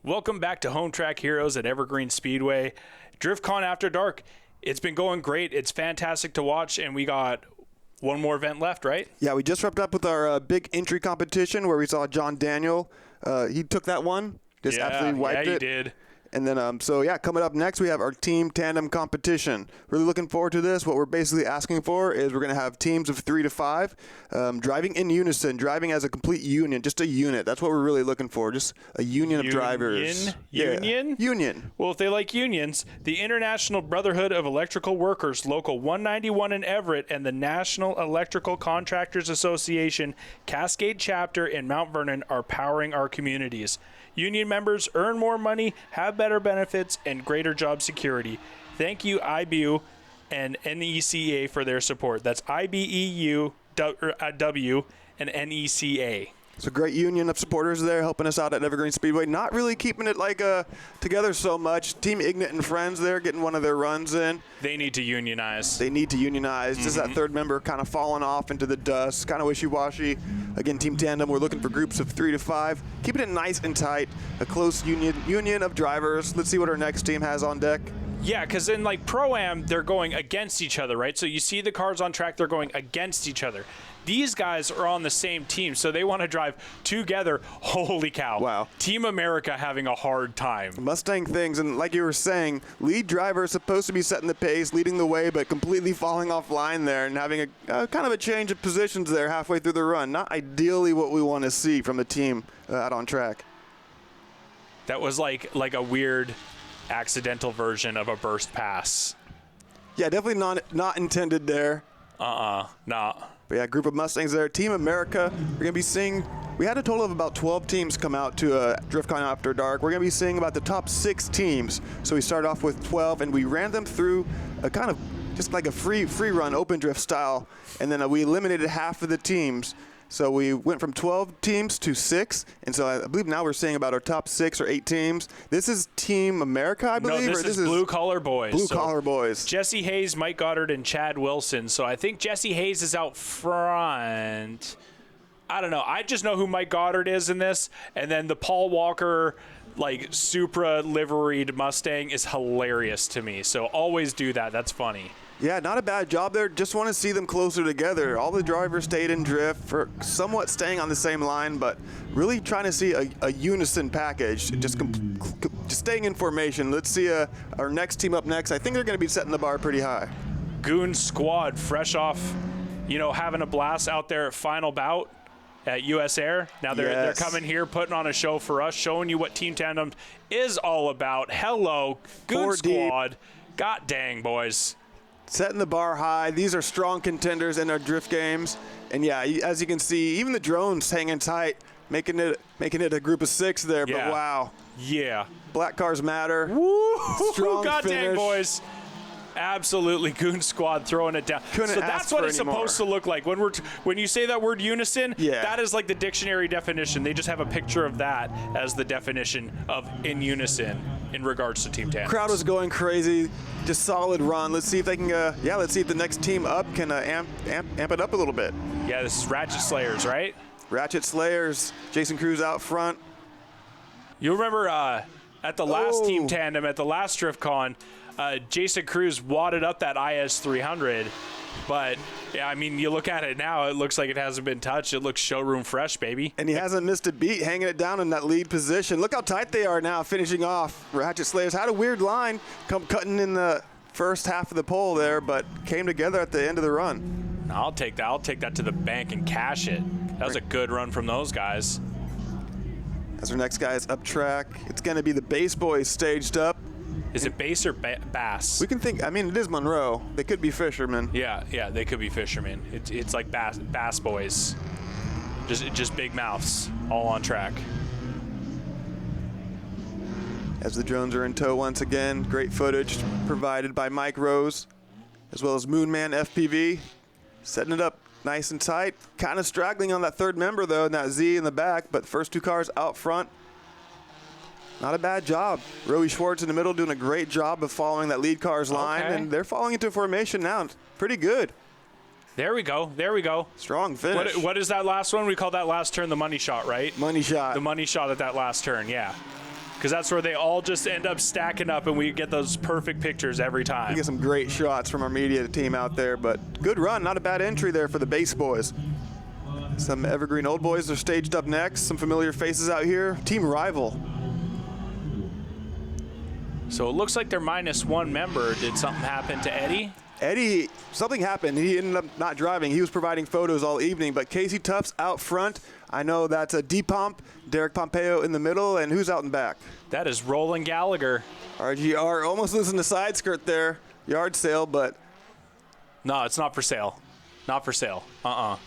Welcome back to Home Track Heroes at Evergreen Speedway. DriftCon After Dark. It's been going great. It's fantastic to watch, and we got one more event left, right? Yeah, we just wrapped up with our big entry competition where we saw John Daniel. He took that one, absolutely wiped it. Yeah, he did. And then, coming up next, we have our team tandem competition. Really looking forward to this. What we're basically asking for is we're going to have teams of 3 to 5 driving in unison, driving as a complete union, just a unit. That's what we're really looking for, just a union of drivers. Union? Union. Well, if they like unions, the International Brotherhood of Electrical Workers, Local 191 in Everett, and the National Electrical Contractors Association Cascade Chapter in Mount Vernon are powering our communities. Union members earn more money, have better benefits, and greater job security. Thank you, IBU and NECA, for their support. That's IBEU, W, and NECA. It's a great union of supporters there helping us out at Evergreen Speedway. Not really keeping it together so much. Team Ignat and Friends there getting one of their runs in. They need to unionize. Just that third member kind of falling off into the dust, kind of wishy-washy. Again, Team Tandem, we're looking for groups of 3 to 5. Keeping it nice and tight. A close union of drivers. Let's see what our next team has on deck. Yeah, because in Pro-Am, they're going against each other, right? So you see the cars on track, they're going against each other. These guys are on the same team, so they want to drive together. Holy cow. Wow. Team America having a hard time. Mustang things, and like you were saying, lead driver is supposed to be setting the pace, leading the way, but completely falling offline there and having a kind of a change of positions there halfway through the run. Not ideally what we want to see from the team out on track. That was like a weird accidental version of a burst pass. Yeah, definitely not intended there. Nah. But yeah, group of Mustangs there. Team America, we're going to be seeing, we had a total of about 12 teams come out to DriftCon After Dark. We're going to be seeing about the top 6 teams. So we started off with 12, and we ran them through a kind of just like a free run, open drift style. And then we eliminated half of the teams. So we went from 12 teams to 6, and so I believe now we're seeing about our top 6 or 8 teams. This is Team America, I believe? No, this is Blue Collar Boys. Blue Collar Boys. Jesse Hayes, Mike Goddard, and Chad Wilson. So I think Jesse Hayes is out front. I don't know. I just know who Mike Goddard is in this, and then the Paul Walker Supra liveried Mustang is hilarious to me. So always do that. That's funny. Yeah, not a bad job there. Just want to see them closer together. All the drivers stayed in drift, for somewhat staying on the same line, but really trying to see a unison package. Just staying in formation. Let's see our next team up next. I think they're going to be setting the bar pretty high. Goon Squad, fresh off, having a blast out there at Final Bout at US Air. Now they're coming here, putting on a show for us, showing you what Team Tandem is all about. Hello, Goon Squad. God dang, boys. Setting the bar high. These are strong contenders in our drift games. And yeah, as you can see, even the drones hanging tight, making it a group of 6 there. Yeah. But wow. Yeah. Black cars matter. Woo! Strong God finish. dang, boys. Absolutely, Goon Squad throwing it down. Couldn't so that's what it's supposed to look like when you say that word unison. Yeah. That is like the dictionary definition. They just have a picture of that as the definition of in unison in regards to Team Tandem. Crowd was going crazy. Just solid run. Let's see if they can. Let's see if the next team up can amp it up a little bit. Yeah, this is Ratchet Slayers, right? Ratchet Slayers. Jason Cruz out front. You remember at the last Team Tandem at the last DriftCon. Jason Cruz wadded up that IS300, but yeah, I mean, you look at it now, it looks like it hasn't been touched. It looks showroom fresh, baby. And he hasn't missed a beat, hanging it down in that lead position. Look how tight they are now, finishing off. Ratchet Slayers had a weird line, cutting in the first half of the pole there, but came together at the end of the run. I'll take that. I'll take that to the bank and cash it. That was a good run from those guys. As our next guy is up track, it's going to be the Bass Boys staged up. Is it Bass or Bass? We can think. I mean, it is Monroe. They could be fishermen. Yeah, they could be fishermen. It's like Bass Boys, just big mouths, all on track. As the drones are in tow once again, great footage provided by Mike Rose, as well as Moonman FPV, setting it up nice and tight. Kind of straggling on that third member though, and that Z in the back. But first 2 cars out front. Not a bad job. Rowie Schwartz in the middle doing a great job of following that lead car's line, and they're falling into formation now. Pretty good. There we go. Strong finish. What is that last one? We call that last turn the money shot, right? Money shot. The money shot at that last turn, yeah. because that's where they all just end up stacking up, and we get those perfect pictures every We time. get some great shots from our media team out there, but good run. Not a bad entry there for the base boys. Some Evergreen Old Boys are staged up next. Some familiar faces out here. Team Rival. So it looks like they're -1 member. Did something happen to Eddie? Eddie, something happened. He ended up not driving. He was providing photos all evening, but Casey Tufts out front. I know that's a D-Pomp, Derek Pompeo in the middle, and who's out in back? That is Roland Gallagher. RGR almost losing the side skirt there. Yard sale, but No, it's not for sale. Not for sale.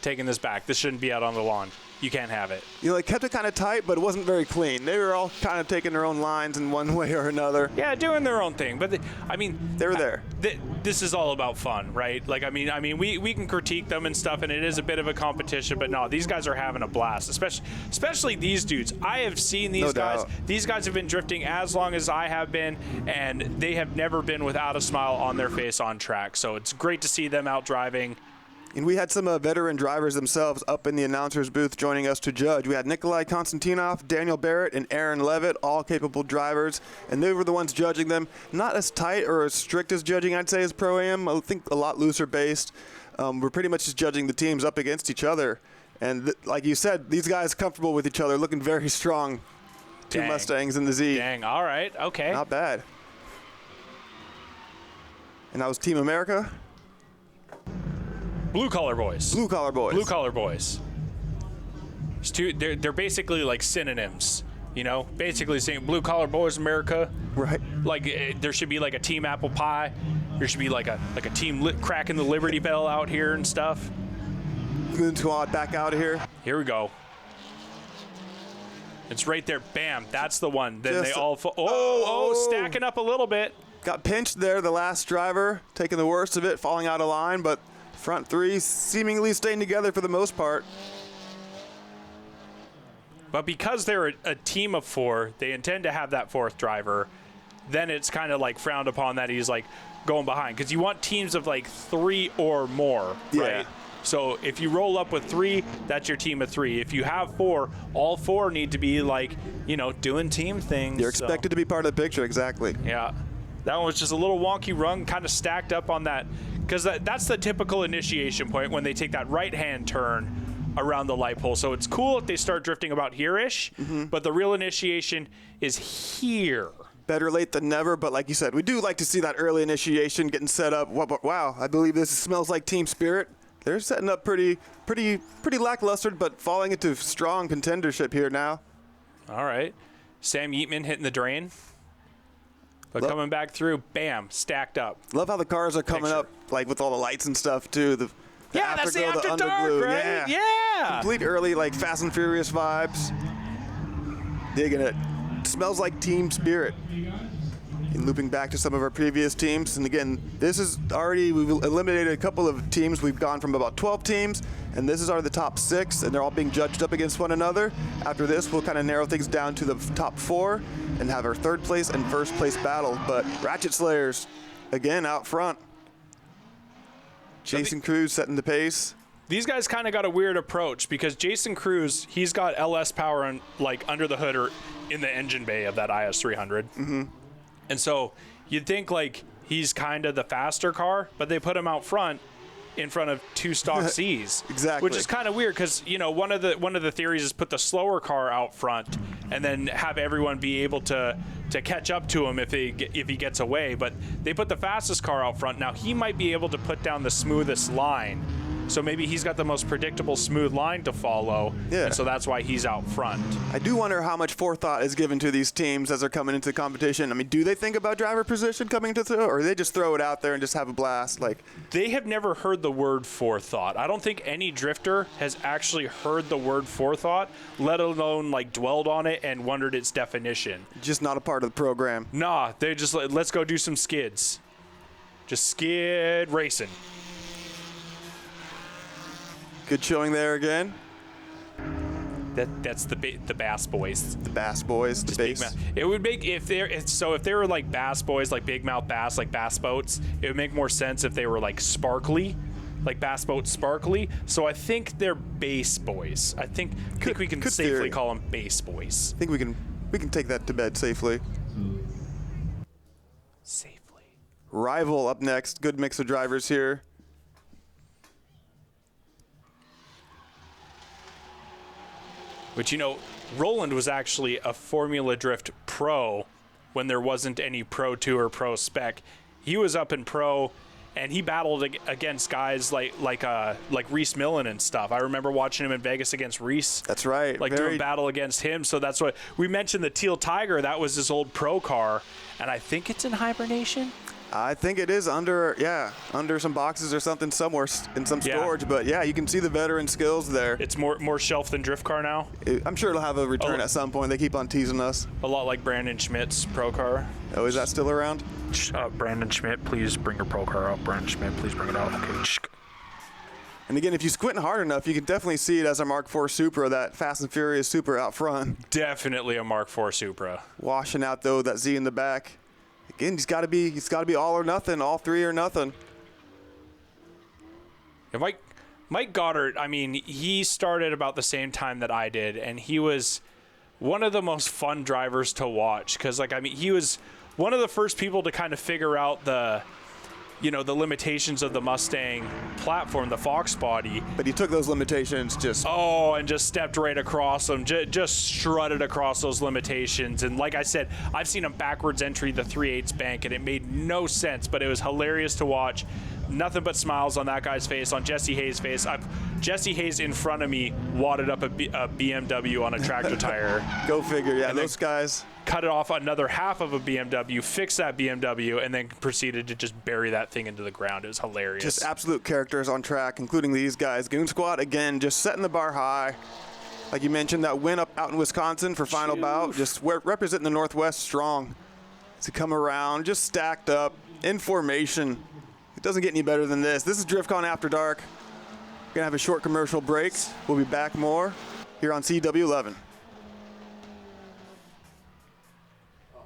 Taking this back. This shouldn't be out on the lawn. You can't have it. you know, they kept it kind of tight, but it wasn't very clean. They were all kind of taking their own lines in one way or another. Yeah, doing their own thing. But They were there. This is all about fun, right? Like, I mean, we can critique them and stuff, and it is a bit of a competition. But no, these guys are having a blast, especially these dudes. I have seen these No guys. doubt. These guys have been drifting as long as I have been, and they have never been without a smile on their face on track. So it's great to see them out driving. And we had some veteran drivers themselves up in the announcer's booth joining us to judge. We had Nikolai Konstantinov, Daniel Barrett, and Aaron Levitt, all capable drivers, and they were the ones judging them. Not as tight or as strict as judging, I'd say, as Pro-Am. I think a lot looser based. We're pretty much just judging the teams up against each other. And like you said, these guys comfortable with each other, looking very strong. Two Dang. Mustangs in the Z. Dang. All right. Okay. Not bad. And that was Team America. Blue collar boys. Blue Collar Boys. Blue collar boys. They're basically like synonyms, you know. Basically saying blue collar boys, America. Right. Like there should be like a team apple pie. There should be like a team cracking the Liberty Bell out here and stuff. Goon Squad back out of here. Here we go. It's right there. Bam. That's the one. Then Just- they all. Stacking up a little bit. Got pinched there, the last driver, taking the worst of it, falling out of line, but front three seemingly staying together for the most part. But because they're a team of 4, they intend to have that 4th driver. Then it's kind of like frowned upon that he's like going behind, because you want teams of like 3 or more, Yeah. right? So if you roll up with 3, that's your team of 3. If you have 4, all 4 need to be like, you know, doing team things. You're expected to be part of the picture, exactly. Yeah. That one was just a little wonky run, kind of stacked up on that, because that's the typical initiation point when they take that right-hand turn around the light pole. So it's cool if they start drifting about here-ish, but the real initiation is here. Better late than never, but like you said, we do like to see that early initiation getting set up. Wow, I believe this smells like team spirit. They're setting up pretty lackluster, but falling into strong contendership here now. All right. Sam Yeatman hitting the drain. But coming back through, bam, stacked up. Love how the cars are coming Picture. up, like with all the lights and stuff too. The Yeah, that's the afterglow, after dark, underglow. right? Yeah. Yeah. Complete early, like Fast and Furious vibes. Digging it. Smells like team spirit. And looping back to some of our previous teams, and again, this is already, we've eliminated a couple of teams. We've gone from about 12 teams, and this is the top 6, and they're all being judged up against one another. After this, we'll kind of narrow things down to the top 4 and have our 3rd place and 1st place battle. But Ratchet Slayers, again, out front. Jason Cruz setting the pace. These guys kind of got a weird approach, because Jason Cruz, he's got LS power on, like under the hood or in the engine bay of that IS300. Mm-hmm. And so you'd think like he's kind of the faster car, but they put him out front in front of 2 stock C's. Exactly. Which is kind of weird, because you know one of the theories is put the slower car out front and then have everyone be able to catch up to him if he gets away. But they put the fastest car out front. Now he might be able to put down the smoothest line. So maybe he's got the most predictable, smooth line to follow. Yeah. And so that's why he's out front. I do wonder how much forethought is given to these teams as they're coming into the competition. I mean, do they think about driver position coming to throw, or they just throw it out there and just have a blast? Like, They have never heard the word forethought. I don't think any drifter has actually heard the word forethought, let alone like dwelled on it and wondered its definition. just not a part of the program. Nah, they just like, let's go do some skids. Just skid racing. Good showing there again. That's the Bass Boys. The Bass Boys, the Big base. Mouth. It would make if they were like Bass Boys, like Big Mouth Bass, like bass boats. It would make more sense if they were like sparkly, like bass boat sparkly. So I think they're Bass Boys. I think we can good safely theory. call them Bass Boys. I think we can We can take that to bed safely. Safely. Rival up next. Good mix of drivers here. But you know, Roland was actually a Formula Drift Pro when there wasn't any Pro 2 or Pro Spec. He was up in Pro, and he battled against guys like Reese Millen and stuff. I remember watching him in Vegas against Reese. That's right. Doing battle against him. So that's what we mentioned. The Teal Tiger, that was his old Pro car, and I think it's in hibernation. I think it is under some boxes or something somewhere in some storage. But yeah, you can see the veteran skills there. It's more shelf than drift car now. I'm sure it'll have a return at some point. They keep on teasing us. A lot like Brandon Schmidt's Pro car. Oh, is that still around? Brandon Schmidt, please bring your Pro car out. Brandon Schmidt, please bring it out. Okay. And again, if you squint hard enough, you can definitely see it as a Mark IV Supra, that Fast and Furious Supra out front. Definitely a Mark IV Supra. Washing out though that Z in the back. Again, he's got to be all or nothing, all three or nothing. Yeah, Mike Goddard, I mean, he started about the same time that I did, and he was one of the most fun drivers to watch because, he was one of the first people to kind of figure out the limitations of the Mustang platform, the Fox body. But he took those limitations and just stepped right across them, just strutted across those limitations. And like I said, I've seen him backwards entry the 3/8 bank, and it made no sense, but it was hilarious to watch. Nothing but smiles on that guy's face, on Jesse Hayes' face. Jesse Hayes in front of me wadded up a BMW on a tractor tire. Go figure, yeah, those guys. Cut it off another half of a BMW, fixed that BMW, and then proceeded to just bury that thing into the ground. It was hilarious. Just absolute characters on track, including these guys. Goon Squad, again, just setting the bar high. Like you mentioned, that win out in Wisconsin for final bout, just representing the Northwest strong. To come around, just stacked up, in formation. It doesn't get any better than this. This is DriftCon After Dark. We're going to have a short commercial break. We'll be back more here on CW11.